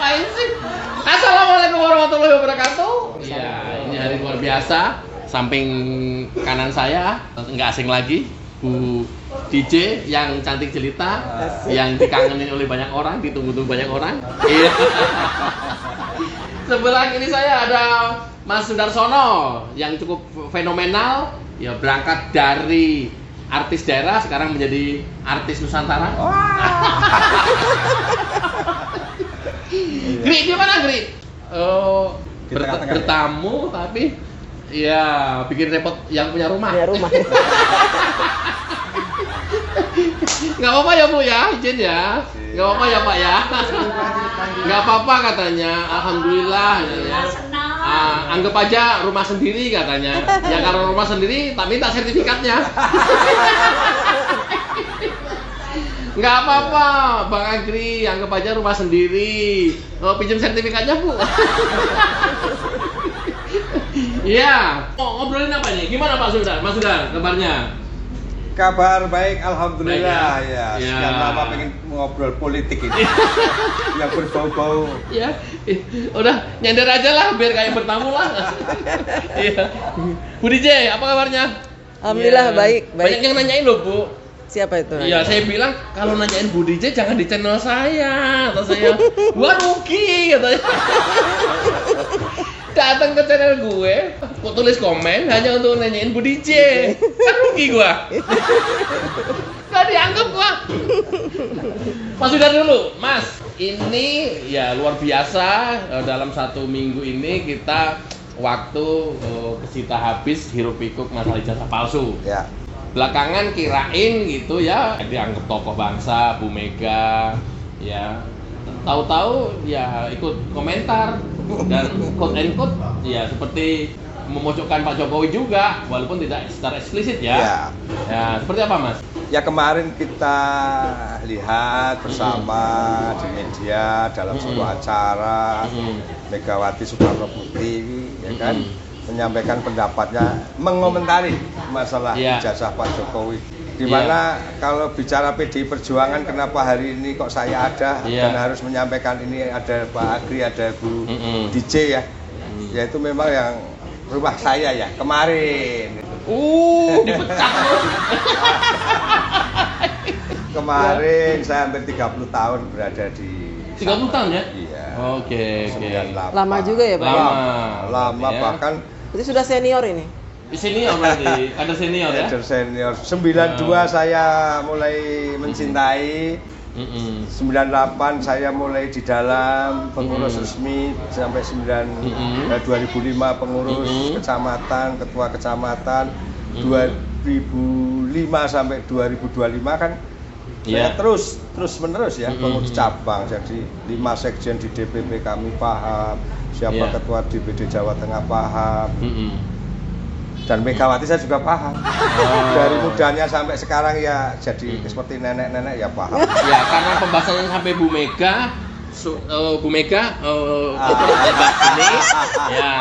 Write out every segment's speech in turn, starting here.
ngapain sih? Assalamualaikum warahmatullahi wabarakatuh. Iya, ini hari luar biasa. Samping kanan saya nggak asing lagi, Bu DJ yang cantik jelita, yang dikangenin oleh banyak orang, ditunggu-tunggu banyak orang. Iya. Sebelah kiri saya ada Mas Sundarsono yang cukup fenomenal, ya berangkat dari artis daerah sekarang menjadi artis Nusantara. Gri, gimana Gri? Bertamu tapi ya bikin repot yang punya rumah. Punya rumah. Nggak apa-apa ya Bu ya, izin ya. Nggak apa-apa ya Pak ya. Nggak apa-apa katanya, alhamdulillah. Ya. Anggap aja rumah sendiri katanya. Ya kalau rumah sendiri, tak minta sertifikatnya. Nggak apa-apa, Bang Agri, anggap aja rumah sendiri. Pinjam sertifikatnya Bu. Iya. Ngobrolin apa nih? Gimana Pak Sudar? Mas Sudar, kabarnya? Kabar baik, alhamdulillah. Baik, ya. Ya. Sekian lama pengen ngobrol politik ini. Yang berbau-bau. Ya, udah nyender aja lah biar kayak bertamu lah. Iya. Bu DJ, apa kabarnya? Alhamdulillah Ya. baik. Banyak yang nanyain loh Bu. Siapa itu? Iya, saya bilang kalau nanyain Bu DJ jangan di channel saya. Atau saya, gua rugi katanya. Datang ke channel gue, kok tulis komen hanya untuk nanyain Bu DJ. Kan rugi gua. Gak dianggap gua. Mas Sudar dulu, Mas. Ini ya luar biasa, dalam 1 minggu ini kita waktu kita habis hiruk pikuk masalah ijazah palsu. Ya. Belakangan kirain gitu ya dianggap tokoh bangsa, Bu Mega, ya tahu-tahu ya ikut komentar dan quote and quote ya seperti memojokkan Pak Jokowi juga walaupun tidak secara eksplisit ya. Ya. Ya, seperti apa Mas? Ya kemarin kita lihat bersama di media dalam sebuah acara Megawati Soekarno Putri, ya kan, menyampaikan pendapatnya, mengomentari masalah ijazah Pak Jokowi. Di mana kalau bicara PDI Perjuangan, kenapa hari ini kok saya ada dan harus menyampaikan ini, ada Pak Agri, ada Bu DJ ya. Ya itu memang yang rumah saya ya kemarin. Dipecat. Kemarin saya hampir 30 tahun berada di 30 tahun ya? Iya. Oke. 98. Lama juga ya Pak? Lama ya. Bahkan Berarti sudah senior ini? Senior berarti, ada senior ya? Ada senior. 92 saya mulai mencintai. 98 saya mulai di dalam pengurus resmi sampai 2005 pengurus kecamatan, ketua kecamatan. 2005 sampai 2025 kan saya terus menerus ya pengurus cabang. Jadi 5 sekjen di DPP kami paham, siapa ketua DPD Jawa Tengah paham. Dan Megawati saya juga paham. Dari mudanya sampai sekarang ya jadi seperti nenek-nenek ya paham. Ya karena pembahasannya sampai Bu Mega, Bu Mega ini ya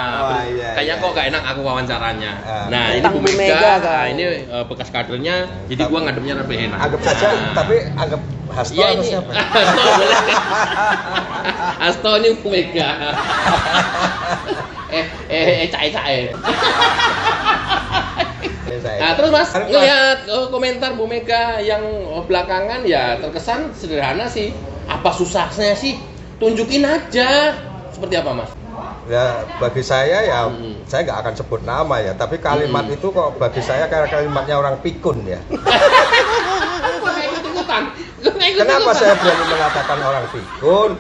kayaknya kok gak enak aku wawancaranya. Nah ini Bu Mega, ini bekas kadernya, jadi gua ngadepnya lebih enak. Anggap saja, tapi anggap Hasto atau siapa? Hasto boleh. Hasto ini Bu Mega. Cae. Nah terus Mas ngelihat komentar Bu Mega yang belakangan ya terkesan sederhana sih. Apa susahnya sih? Tunjukin aja. Seperti apa Mas? Ya bagi saya ya saya nggak akan sebut nama ya, tapi kalimat itu kok bagi saya kayak kalimatnya orang pikun ya. Kenapa saya berani mengatakan orang pikun?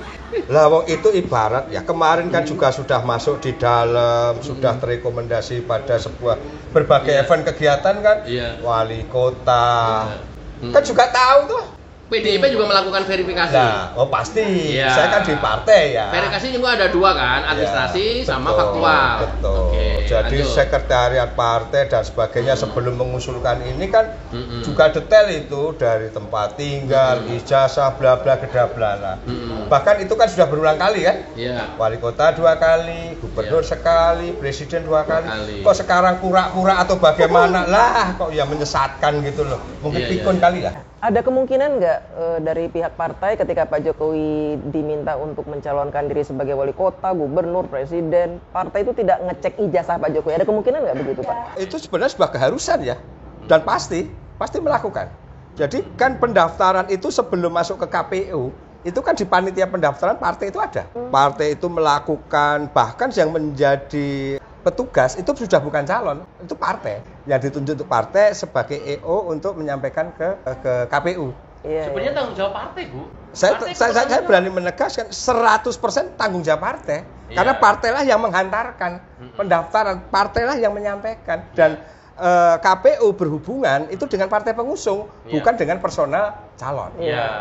Lah wong itu ibarat ya kemarin kan juga sudah masuk di dalam, sudah terekomendasi pada sebuah berbagai event kegiatan kan, wali kota kan juga tahu tuh. PDIP juga melakukan verifikasi. Nah, pasti. Saya kan di partai ya. Verifikasi juga ada 2 kan, administrasi sama faktual. Betul. Jadi sekretariat partai dan sebagainya sebelum mengusulkan ini kan juga detail itu dari tempat tinggal, ijazah, bla bla bla. Bahkan itu kan sudah berulang kali kan? Wali kota 2 kali, gubernur sekali, presiden 2 kali. Kok sekarang pura-pura atau bagaimana lah? Kok ya menyesatkan gitu loh. Mungkin pikun kali ya. Ada kemungkinan nggak dari pihak partai ketika Pak Jokowi diminta untuk mencalonkan diri sebagai wali kota, gubernur, presiden, partai itu tidak ngecek ijazah Pak Jokowi? Ada kemungkinan nggak begitu, Pak? Itu sebenarnya sebuah keharusan ya, dan pasti melakukan. Jadi kan pendaftaran itu sebelum masuk ke KPU, itu kan di panitia pendaftaran partai itu ada. Partai itu melakukan, bahkan yang menjadi petugas itu sudah bukan calon, itu partai yang ditunjuk untuk partai sebagai EO untuk menyampaikan ke KPU. Iya, Sebenarnya tanggung jawab partai, Bu. Saya berani menegaskan 100% tanggung jawab partai. Karena partailah yang menghantarkan pendaftaran, partailah yang menyampaikan, dan KPU berhubungan itu dengan partai pengusung, bukan dengan personal calon.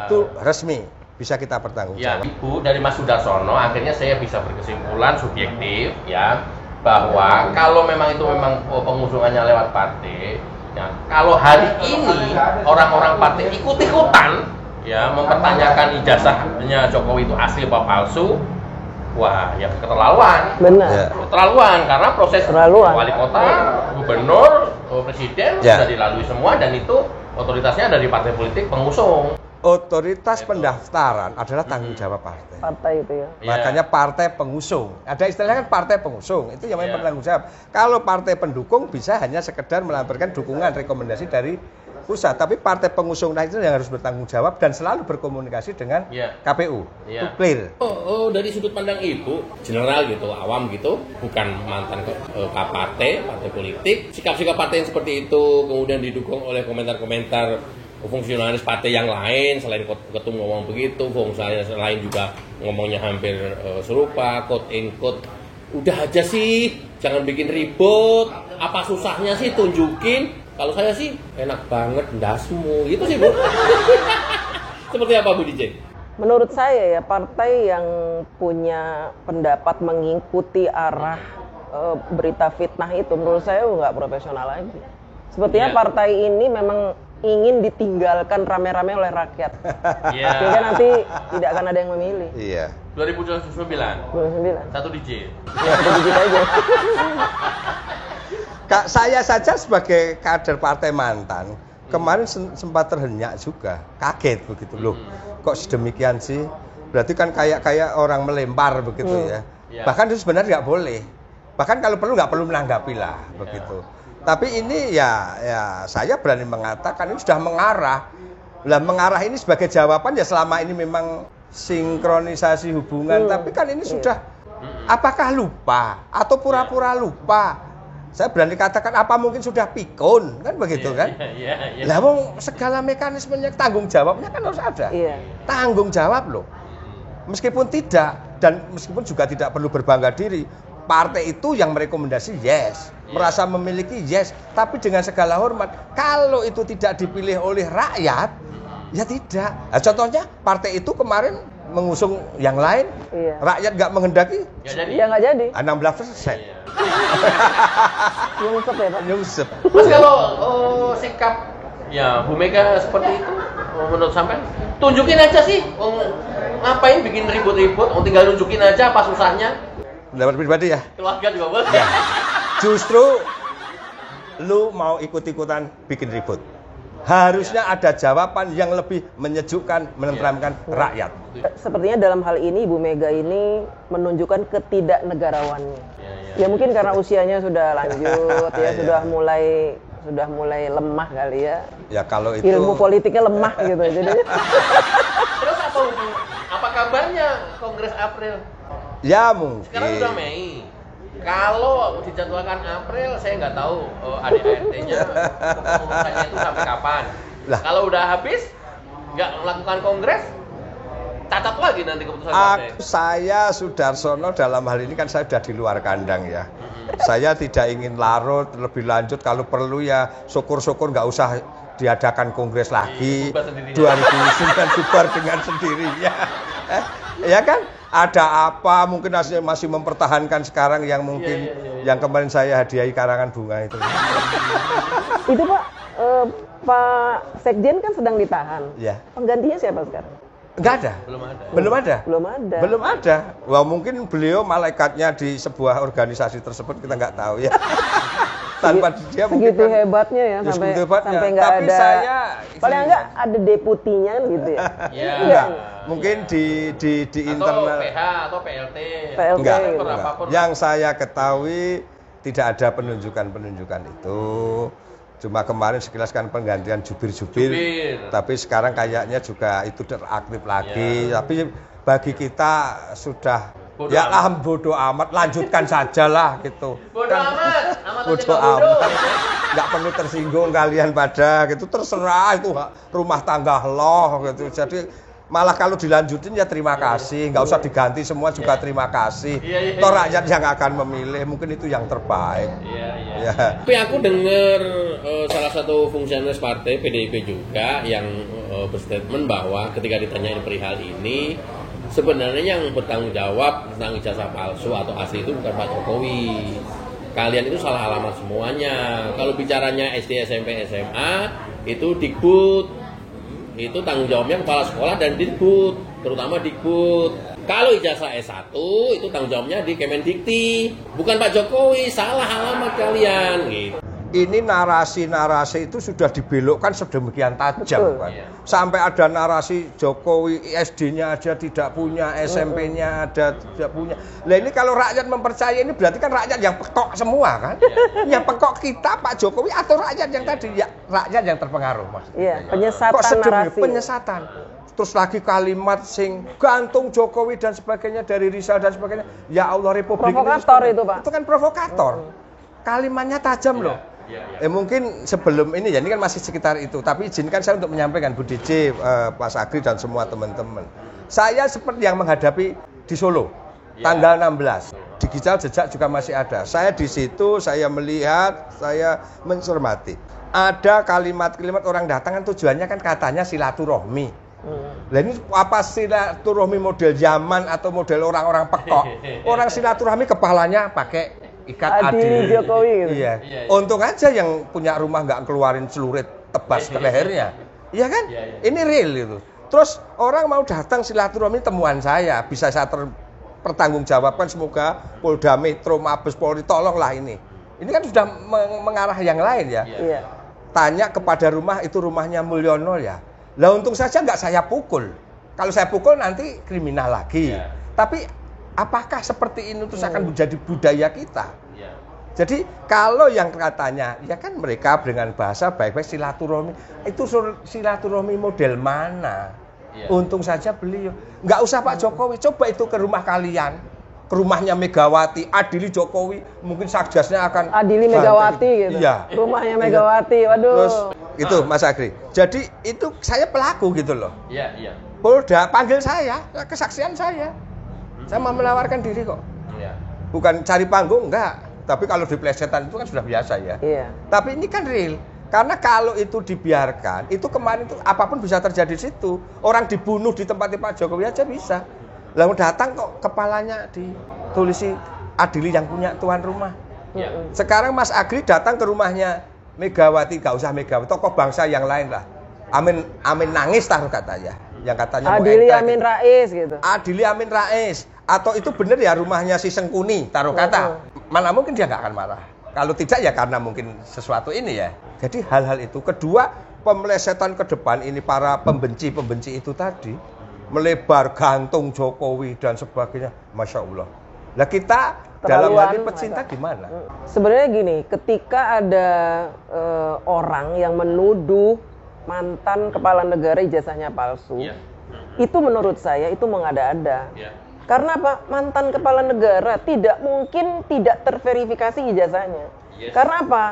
Itu resmi, bisa kita pertanggungjawab. Ya, Ibu, dari Mas Sudarsono akhirnya saya bisa berkesimpulan subjektif ya, bahwa kalau memang itu memang pengusungannya lewat partai, ya, kalau hari ini orang-orang partai ikut-ikutan ya mempertanyakan ijazahnya Jokowi itu asli apa palsu, wah ya keterlaluan. Benar. Ya. Keterlaluan karena proses wali kota, gubernur, presiden sudah dilalui semua, dan itu otoritasnya dari partai politik pengusung. Otoritas pendaftaran adalah tanggung jawab partai. Partai itu ya. Makanya partai pengusung. Ada istilahnya kan partai pengusung. Itu yang bertanggung jawab. Kalau partai pendukung bisa hanya sekedar melampirkan dukungan rekomendasi dari pusat. Tapi partai pengusung itu yang harus bertanggung jawab dan selalu berkomunikasi dengan KPU. Itu clear. Dari sudut pandang Ibu, general gitu, awam gitu, bukan mantan partai politik. Sikap-sikap partai yang seperti itu kemudian didukung oleh komentar-komentar fungsionalis partai yang lain, selain ketum ngomong begitu, fungsionalis lain juga ngomongnya hampir serupa, quote in quote, udah aja sih, jangan bikin ribut, apa susahnya sih, tunjukin. Kalau saya sih enak banget ndasmu, gitu sih Bu. Seperti apa Bu DJ? Menurut saya ya, partai yang punya pendapat mengikuti arah berita fitnah itu menurut saya nggak profesional lagi. Sepertinya partai ini memang ingin ditinggalkan rame-rame oleh rakyat. Sehingga nanti tidak akan ada yang memilih. Iya. 2029. 2009. Satu DJ. Ya, satu digit aja. Saya saja sebagai kader partai mantan, kemarin sempat terhenyak juga, kaget begitu loh. Kok sedemikian sih? Berarti kan kayak orang melempar begitu ya. Bahkan itu sebenarnya nggak boleh. Bahkan kalau perlu nggak perlu menanggapi lah begitu. Tapi ini ya saya berani mengatakan ini sudah mengarah. Lah mengarah ini sebagai jawaban ya selama ini memang sinkronisasi hubungan, tapi kan ini sudah apakah lupa atau pura-pura lupa? Saya berani katakan apa mungkin sudah pikun, kan begitu kan? Lah wong segala mekanismenya tanggung jawabnya kan harus ada. Tanggung jawab loh. Meskipun tidak dan meskipun juga tidak perlu berbangga diri. Partai itu yang merekomendasi merasa memiliki tapi dengan segala hormat. Kalau itu tidak dipilih oleh rakyat, ya tidak. Nah, contohnya partai itu kemarin mengusung yang lain, rakyat nggak menghendaki, ya nggak jadi. 16%. Nyungsep ya Pak? Nyungsep. Mas kalau sikap ya Bu Mega seperti itu, menurut sampean tunjukin aja sih, ngapain bikin ribut-ribut, tinggal nunjukin aja apa susahnya. Pendapat pribadi ya. Keluarga juga boleh. Ya. Justru lu mau ikut-ikutan bikin ribut. Harusnya ada jawaban yang lebih menyejukkan, menenteramkan rakyat. Sepertinya dalam hal ini Ibu Mega ini menunjukkan ketidaknegarawannya. Ya mungkin karena usianya sudah lanjut ya, sudah mulai lemah kali ya. Ya kalau itu ilmu politiknya lemah gitu. Jadi terus apa kabarnya Kongres April? Ya mungkin. Sekarang sudah Mei. Kalau dijadwalkan April, saya nggak tahu ADART-nya pengumumannya itu sampai kapan. Lah. Kalau udah habis, nggak melakukan kongres, catat lagi nanti keputusan partai. Saya Sudarsono dalam hal ini kan saya sudah di luar kandang ya. Saya tidak ingin larut lebih lanjut. Kalau perlu ya syukur-syukur nggak usah diadakan kongres lagi. 2009 bubar dengan sendirinya. Ya kan? Ada apa mungkin masih mempertahankan sekarang yang mungkin yang kemarin saya hadiahi karangan bunga itu. Itu Pak, Pak Sekjen kan sedang ditahan. Ya. Penggantinya siapa sekarang? Enggak ada. Belum ada. Wah mungkin beliau malaikatnya di sebuah organisasi tersebut kita nggak tahu ya. Tanpa dia mungkin segitu kan- hebatnya ya, Ya, sampai segitu hebatnya. sampai nggak Tapi ada, saya paling enggak ada deputinya gitu ya. Ya. enggak, mungkin di Atau internal PH atau PLT. PLT. enggak, gitu. enggak. Apapun. Yang saya ketahui tidak ada penunjukan itu. Cuma kemarin sekilas kan penggantian jubir-jubir, Jubir. tapi sekarang kayaknya juga itu teraktif lagi. Tapi bagi kita sudah Bodo ya lah amat. bodoh amat, lanjutkan saja lah gitu. Bodoh amat. Amat aja Bodoh nggak bodoh. amat. Nggak perlu tersinggung kalian pada gitu, terserah itu rumah tangga loh gitu. Jadi malah kalau dilanjutin ya terima kasih, nggak usah diganti semua juga terima kasih. Iya, iya, Toh iya. rakyat yang akan memilih, mungkin itu yang terbaik. Iya, iya. Ya. Tapi aku dengar salah satu fungsionaris partai PDIP juga yang berstatement bahwa ketika ditanyain perihal ini, sebenarnya yang bertanggung jawab tentang ijazah palsu atau asli itu bukan Pak Jokowi. Kalian itu salah alamat semuanya. Kalau bicaranya SD, SMP, SMA itu Dikbud. Itu tanggung jawabnya kepala sekolah dan Dikbud, terutama Dikbud. Kalau ijazah S1 itu tanggung jawabnya di Kemendikti. Bukan Pak Jokowi, salah alamat kalian gitu. Ini narasi-narasi itu sudah dibelokkan sedemikian tajam Betul. kan. Iya. Sampai ada narasi Jokowi SD-nya aja tidak punya, SMP-nya ada tidak punya. Lah ini kalau rakyat mempercayai ini berarti kan rakyat yang pekok semua kan. Yang pekok kita Pak Jokowi atau rakyat yang tadi ya rakyat yang terpengaruh Mas. Iya, penyesatan Kok sedemikian narasi. penyesatan. Terus lagi kalimat sing gantung Jokowi dan sebagainya dari Rizal dan sebagainya. Ya Allah Republik Provokator ini itu, Pak. Itu kan provokator. Kalimatnya tajam loh. Mungkin sebelum ini ya, ini kan masih sekitar itu. Tapi izinkan saya untuk menyampaikan Bu DJ, Pak Sagri dan semua teman-teman. Saya seperti yang menghadapi di Solo, tanggal 16. Digital jejak juga masih ada. Saya di situ, saya melihat, saya mencermati. Ada kalimat-kalimat orang datang kan tujuannya kan katanya silaturahmi. Lah ini apa silaturahmi model zaman atau model orang-orang pekok? Orang silaturahmi kepalanya pakai ikat Adi adil. Jokowi gitu. Iya. Iya. Untung aja yang punya rumah nggak keluarin celurit tebas ke lehernya. Iya kan? Iya, iya. Ini real itu. Terus orang mau datang silaturahmi temuan saya, bisa saya pertanggungjawabkan, semoga Polda Metro, Mabes Polri tolonglah ini. Ini kan sudah mengarah yang lain ya. Iya. Tanya kepada rumah itu rumahnya Mulyono ya. Lah untung saja nggak saya pukul. Kalau saya pukul nanti kriminal lagi. Iya. Tapi apakah seperti ini terus akan menjadi budaya kita? Iya. Jadi kalau yang katanya, ya kan mereka dengan bahasa baik-baik silaturahmi, itu silaturahmi model mana? Iya. Untung saja beliau, nggak usah Pak Jokowi, coba itu ke rumah kalian, ke rumahnya Megawati, adili Jokowi, mungkin satgasnya akan Adili Megawati gitu. Iya. Rumahnya Megawati, waduh. Terus itu Mas Agri. Jadi itu saya pelaku gitu loh. Iya, iya. Polda panggil saya, kesaksian saya. Saya mau menawarkan diri kok. Iya. Bukan cari panggung enggak. Tapi kalau di plesetan itu kan sudah biasa ya. Iya. Tapi ini kan real. Karena kalau itu dibiarkan, itu kemarin itu apapun bisa terjadi di situ. Orang dibunuh di tempat Pak Jokowi aja bisa. Lalu datang kok kepalanya ditulisi adili yang punya tuan rumah. Iya. Sekarang Mas Agri datang ke rumahnya Megawati, gak usah Megawati, tokoh bangsa yang lain lah. Amin nangis taruh katanya. Yang katanya mau Adili engkar Amin gitu. Rais gitu. Adili Amin Rais. Atau itu benar ya rumahnya si Sengkuni, taruh kata. Mana mungkin dia nggak akan marah. Kalau tidak ya karena mungkin sesuatu ini ya. Jadi hal-hal itu. Kedua, pemelesetan ke depan ini para pembenci-pembenci itu tadi. Melebar gantung Jokowi dan sebagainya. Masya Allah. Nah kita dalam Terlaluan, hati pecinta mereka. gimana? Sebenarnya gini, ketika ada orang yang menuduh mantan kepala negara ijazahnya palsu, Iya. itu menurut saya itu mengada-ada. Iya. Karena apa? Mantan kepala negara tidak mungkin tidak terverifikasi ijazahnya. Yes. Karena apa?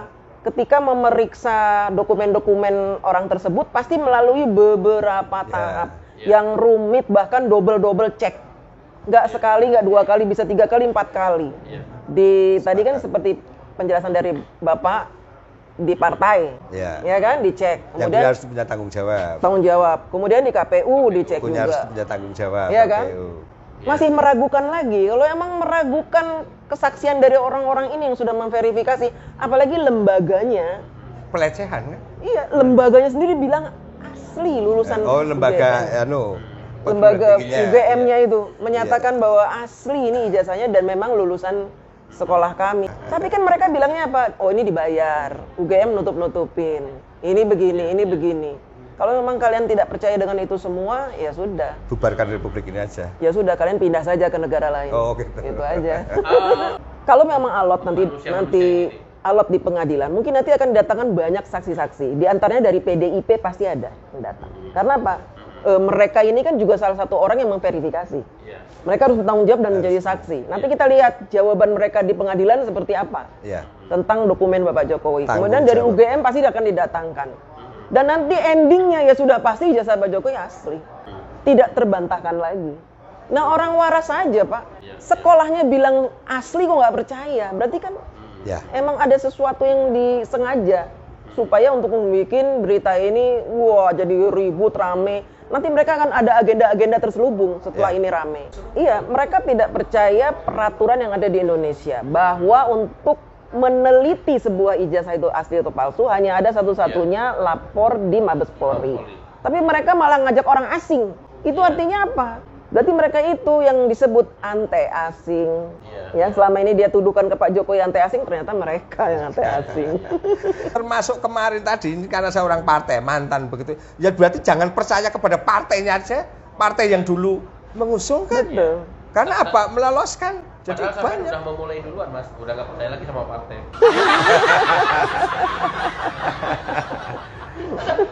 Ketika memeriksa dokumen-dokumen orang tersebut pasti melalui beberapa tahap yang rumit, bahkan double cek. Nggak sekali, nggak 2 kali, bisa 3 kali, 4 kali. Iya. Tadi kan seperti penjelasan dari Bapak di partai, ya kan, dicek. Yang Kemudian harus punya tanggung jawab. tanggung jawab. Kemudian di KPU dicek Punya harus juga. punya tanggung jawab. Iya kan? KPU. Masih meragukan lagi. Kalau emang meragukan kesaksian dari orang-orang ini yang sudah memverifikasi, apalagi lembaganya. Pelecehan kan? Iya, lembaganya sendiri bilang asli lulusan Oh, lembaga UGM. perguruan Lembaga tingginya. UGM-nya itu menyatakan bahwa asli ini ijazahnya dan memang lulusan sekolah kami. Tapi kan mereka bilangnya apa? Oh, ini dibayar, UGM nutup-nutupin, ini begini. Kalau memang kalian tidak percaya dengan itu semua, ya sudah. Bubarkan republik ini aja. Ya sudah, kalian pindah saja ke negara lain. Oh, gitu. Itu aja. Kalau memang alot nanti alot di pengadilan, mungkin nanti akan didatangkan banyak saksi-saksi. Di antaranya dari PDIP pasti ada yang datang. Karena apa? Mereka ini kan juga salah satu orang yang memverifikasi. Mereka harus bertanggung jawab dan menjadi saksi. Nanti kita lihat jawaban mereka di pengadilan seperti apa tentang dokumen Bapak Jokowi. Kemudian dari UGM pasti akan didatangkan. Dan nanti endingnya ya sudah pasti ijazah Pak Jokowi asli. Tidak terbantahkan lagi. Nah, orang waras saja, Pak. Sekolahnya bilang asli kok nggak percaya. Berarti kan emang ada sesuatu yang disengaja supaya untuk membuat berita ini jadi ribut, rame. Nanti mereka akan ada agenda-agenda terselubung setelah ini rame. Iya, mereka tidak percaya peraturan yang ada di Indonesia bahwa untuk meneliti sebuah ijazah itu asli atau palsu hanya ada satu-satunya lapor di Mabes Polri. Tapi mereka malah ngajak orang asing. Itu artinya apa? Berarti mereka itu yang disebut ante asing. Yang selama ini dia tuduhkan ke Pak Jokowi ante asing, ternyata mereka yang ante asing. Termasuk kemarin tadi, ini karena saya orang partai, mantan begitu. Ya berarti jangan percaya kepada partainya aja. Partai yang dulu mengusungkan. Betul. Karena apa? Meloloskan. Jadi Padahal banyak. udah memulai duluan, Mas. Udah nggak percaya lagi sama partai.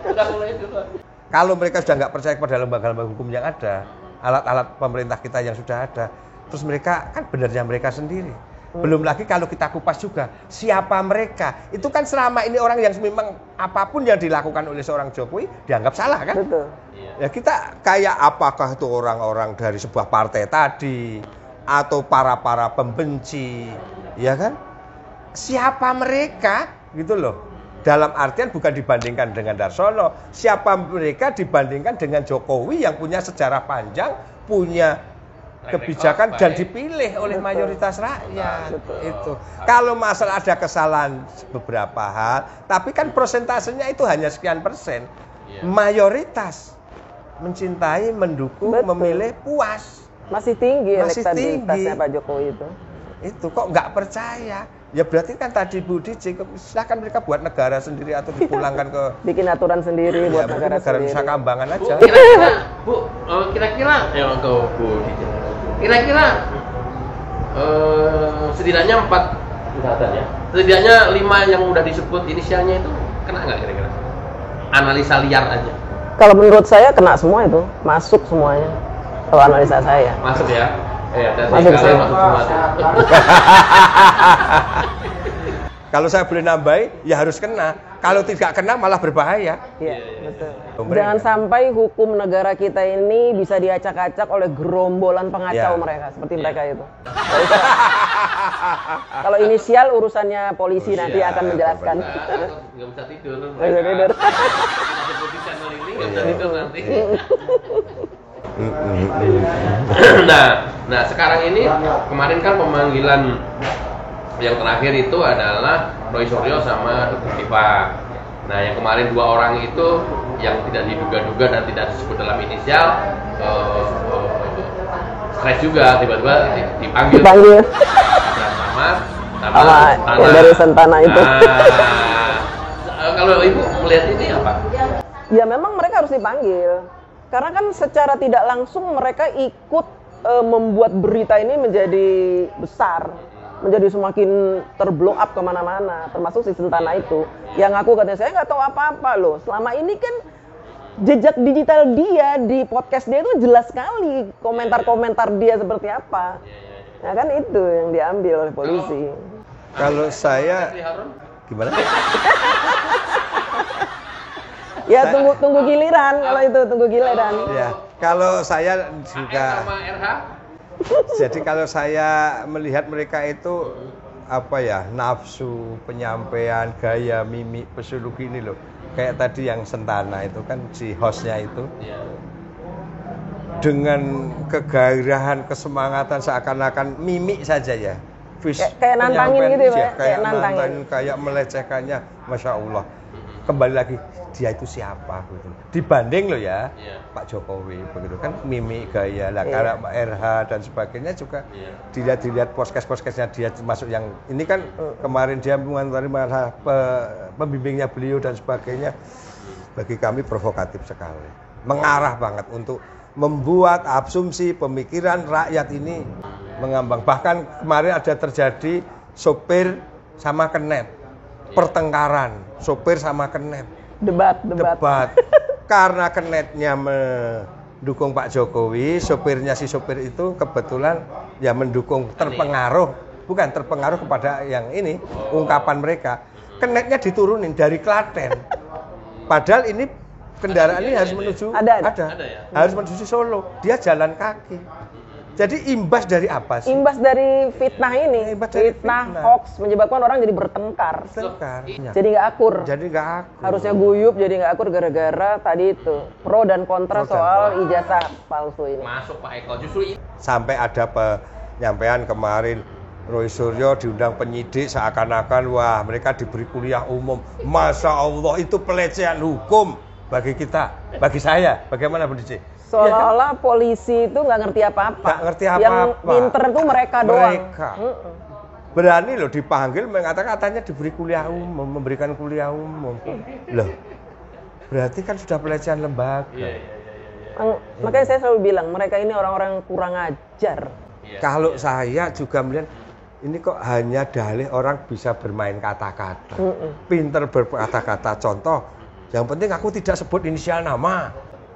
Udah mulai duluan. Kalau mereka sudah nggak percaya kepada lembaga-lembaga hukum yang ada, alat-alat pemerintah kita yang sudah ada, terus mereka kan benarnya mereka sendiri. Belum lagi kalau kita kupas juga, siapa mereka? Itu kan selama ini orang yang memang apapun yang dilakukan oleh seorang Jokowi dianggap salah kan? Betul. Ya kita kayak apakah itu orang-orang dari sebuah partai tadi atau para pembenci, ya kan? Siapa mereka? Gitu loh. Dalam artian bukan dibandingkan dengan Darsono. Siapa mereka dibandingkan dengan Jokowi yang punya sejarah panjang, punya kebijakan dan dipilih oleh mayoritas rakyat. Itu. Kalau masalah ada kesalahan beberapa hal, tapi kan persentasenya itu hanya sekian persen. Mayoritas mencintai, mendukung, memilih, puas. Masih tinggi elektabilitasnya Pak Jokowi itu. Itu kok nggak percaya? Ya berarti kan tadi Bu DJ, silahkan mereka buat negara sendiri atau dipulangkan ke bikin aturan sendiri buat negara sendiri. Nusa Kambangan aja. Kira-kira ya ke Bu DJ. Kira-kira setidaknya 4 misalkan ya. Setidaknya 5 yang udah disebut inisialnya itu kena nggak kira-kira? Analisa liar aja. Kalau menurut saya kena semua itu, masuk semuanya. Kalau analisa saya. Masuk ya. Masuk semua. Kalau saya boleh nambahin, ya harus kena. Kalau tidak kena malah berbahaya. Iya, betul. Jangan sampai hukum negara kita ini bisa diacak-acak oleh gerombolan pengacau mereka, seperti mereka itu. Kalau inisial urusannya polisi nanti akan menjelaskan. Nggak bisa tidur. Nggak bisa tidur. Nggak bisa tidur nanti. Nah, sekarang ini kemarin kan pemanggilan yang terakhir itu adalah Roy Suryo sama Dr. Siva. Nah, yang kemarin 2 orang itu yang tidak diduga-duga dan tidak disebut dalam inisial stres juga, tiba-tiba dipanggil. sama dari Sentana itu. Kalau Ibu melihat ini apa? Ya memang mereka harus dipanggil. Karena kan secara tidak langsung mereka ikut membuat berita ini menjadi besar, menjadi semakin terblow up kemana-mana, termasuk si Sentana itu. Yang aku katanya, saya nggak tahu apa-apa loh. Selama ini kan jejak digital dia di podcast dia itu jelas sekali, komentar-komentar dia seperti apa. Nah kan itu yang diambil oleh polisi. Kalau saya, gimana? Ya tunggu giliran kalau itu, tunggu giliran. Ya, kalau saya juga sama RH. Jadi kalau saya melihat mereka itu apa ya, nafsu, penyampaian, gaya, mimik, psikologi ini loh. Kayak tadi yang Sentana itu kan si hostnya itu. Dengan kegairahan, kesemangatan seakan-akan mimik saja ya. Kayak nantangin gitu ya, kayak nantangin, kayak melecehkannya, Masya Allah. kembali lagi dia itu siapa gitu. Dibanding loh ya Iya. Pak Jokowi begitu kan mimik gaya lah karena Pak RH dan sebagainya juga Iya. dilihat podcast-podcastnya dia termasuk yang ini kan kemarin dia mengomentari masalah pembimbingnya beliau dan sebagainya bagi kami provokatif sekali mengarah banget untuk membuat asumsi pemikiran rakyat ini mengambang bahkan kemarin ada terjadi sopir sama kenet pertengkaran sopir sama kenet Debat. karena kenetnya mendukung Pak Jokowi, sopirnya si sopir itu kebetulan ya mendukung terpengaruh kepada yang ini ungkapan mereka. Kenetnya diturunin dari Klaten. Padahal ini kendaraan ini harus menuju Ada ya? harus menuju Solo. Dia jalan kaki. Jadi imbas dari apa sih? Imbas dari fitnah ini, Imbas dari fitnah, fitnah. hoax menyebabkan orang jadi bertengkar. Jadi nggak akur. Jadi nggak akur. Harusnya guyup jadi nggak akur gara-gara tadi itu pro dan kontra Pro dan soal ijazah palsu ini. Masuk Pak Eko justru Sampai ada penyampaian kemarin Roy Suryo diundang penyidik seakan-akan wah mereka diberi kuliah umum. Masya Allah itu pelecehan hukum bagi kita, bagi saya. Bagaimana Bu Dici? Seolah-olah polisi itu nggak ngerti apa-apa. Nggak ngerti Yang apa-apa. pinter itu mereka doang. Mereka. Berani loh dipanggil mengatakan katanya diberi kuliah umum, memberikan kuliah umum. Loh, berarti kan sudah pelecehan lembaga. Makanya saya selalu bilang mereka ini orang-orang kurang ajar. Kalau saya juga melihat ini kok hanya dalih orang bisa bermain kata-kata. Pinter berkata-kata. Contoh, yang penting aku tidak sebut inisial nama.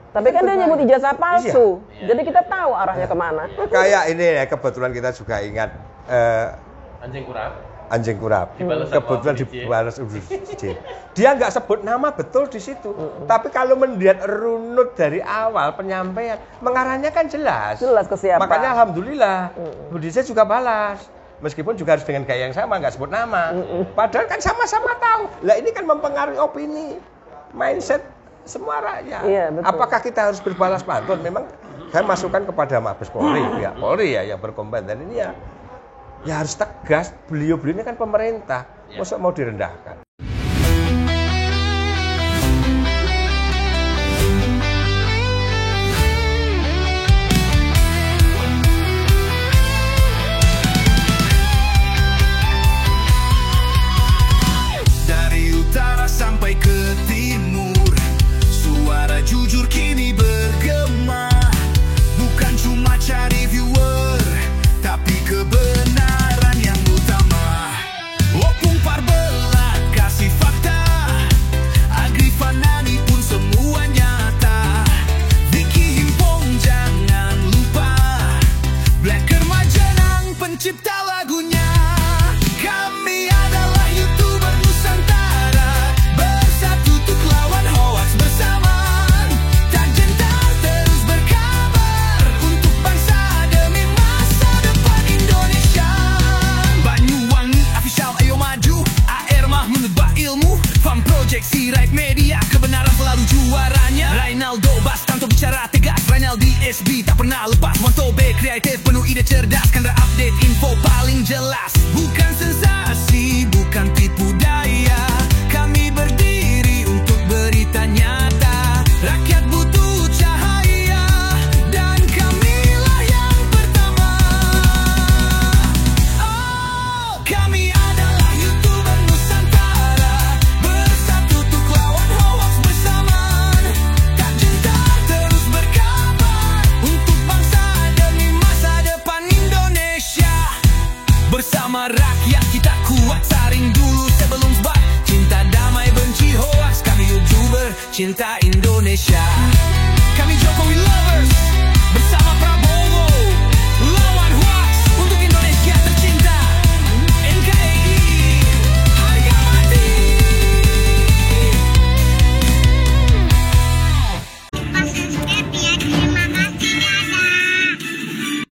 Tapi kan dia nyebut ijazah palsu. Jadi kita tahu arahnya kemana. Kayak ini ya kebetulan kita juga ingat anjing kurap. Dibalas Kebetulan dibalas dia nggak sebut nama betul di situ. Tapi kalau melihat runut dari awal penyampaian, mengarahnya kan jelas. Jelas ke siapa. Makanya alhamdulillah Bu Dice juga balas. Meskipun juga harus dengan gaya yang sama, nggak sebut nama. Padahal kan sama-sama tahu. Lah ini kan mempengaruhi opini, mindset semua rakyat. Iya, betul. Apakah kita harus berbalas pantun? Memang saya masukkan kepada Mabes Polri, pihak Polri ya yang berkompeten ini ya harus tegas. Beliau ini kan pemerintah, masa mau direndahkan? Dari utara sampai ke timur, suara jujur kini bergema. Bukan cuma cari viewer, tapi kebenaran yang utama. Opung Parbelat kasih fakta, Agri Fanani pun semua nyata. Vicky Himpong jangan lupa, Blacker Majenang pencipta lagunya. Kami adalah YouTuber Nusantara, bersatu untuk lawan hoax bersamaan. Tak gentar terus berkabar, untuk bangsa demi masa depan Indonesia. Banyuwangi official ayo maju, AR Mahmud Ilmu, Farm Project Sirait Media, kebenaran selalu juaranya. Rainaldo Bastanto bicara tegas, Rainaldi SB tak pernah lepas. Monto B kreatif penuh ide cerdas, Kendra update info paling jelas. Bukan sensasi, bukan tipu daya, kami berdiri untuk berita nyata. Rakyat butuh cahaya, dan kamilah yang pertama. Oh, kami adalah YouTuber Nusantara, bersatu untuk lawan hoax bersamaan. Tak gentar terus berkabar, untuk bangsa demi masa depan Indonesia. Bersama rakyat kita kuat, saring dulu sebelum sebar. Cinta damai benci hoax, kami YouTuber cinta Indonesia. Kami Jokowi lovers.